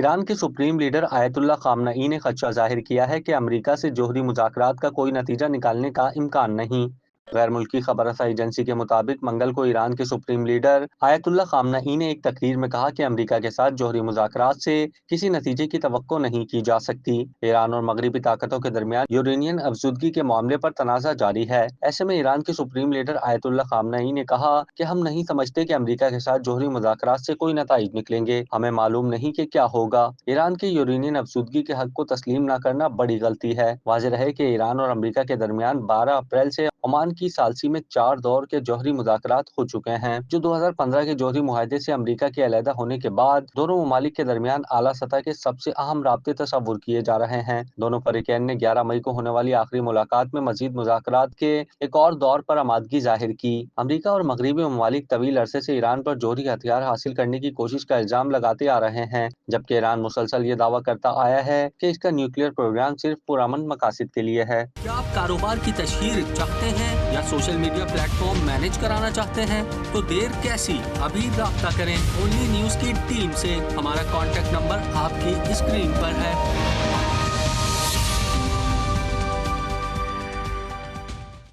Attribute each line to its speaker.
Speaker 1: ایران کے supreme leader آیت اللہ خامنئی نے خدشہ ظاہر کیا ہے کہ امریکہ سے جوہری مذاکرات کا کوئی نتیجہ نکالنے کا امکان نہیں۔ غیر ملکی خبر رساں ایجنسی کے مطابق منگل کو ایران کے سپریم لیڈر آیت اللہ خامنئی نے ایک تقریر میں کہا کہ امریکہ کے ساتھ جوہری مذاکرات سے کسی نتیجے کی توقع نہیں کی جا سکتی۔ ایران اور مغربی طاقتوں کے درمیان یورینیم افزودگی کے معاملے پر تنازع جاری ہے۔ ایسے میں ایران کے سپریم لیڈر آیت اللہ خامنئی نے کہا کہ ہم نہیں سمجھتے کہ امریکہ کے ساتھ جوہری مذاکرات سے کوئی نتائج نکلیں گے، ہمیں معلوم نہیں کہ کیا ہوگا۔ ایران کے یورینیم افزودگی کے حق کو تسلیم نہ کرنا بڑی غلطی ہے۔ واضح رہے کہ ایران اور امریکہ کے درمیان 12 اپریل سے عمان کی ثالثی میں 4 دور کے جوہری مذاکرات ہو چکے ہیں، جو 2015 کے جوہری معاہدے سے امریکہ کے علیحدہ ہونے کے بعد دونوں ممالک کے درمیان اعلیٰ سطح کے سب سے اہم رابطے تصور کیے جا رہے ہیں۔ دونوں فریقین نے 11 مئی کو ہونے والی آخری ملاقات میں مزید مذاکرات کے ایک اور دور پر آمادگی ظاہر کی۔ امریکہ اور مغربی ممالک طویل عرصے سے ایران پر جوہری ہتھیار حاصل کرنے کی کوشش کا الزام لگاتے آ رہے ہیں، جبکہ ایران مسلسل یہ دعویٰ کرتا آیا ہے کہ اس کا نیوکلیئر پروگرام صرف پرامن مقاصد کے لیے ہے۔
Speaker 2: کیا آپ کاروبار کی تشہیر چاہتے ہیں یا social media plate form manage کرانا چاہتے ہیں؟ تو دیر کیسی، ابھی رابطہ کریں اونلی نیوز کی ٹیم سے۔ ہمارا کانٹیکٹ نمبر آپ کی اسکرین پر ہے۔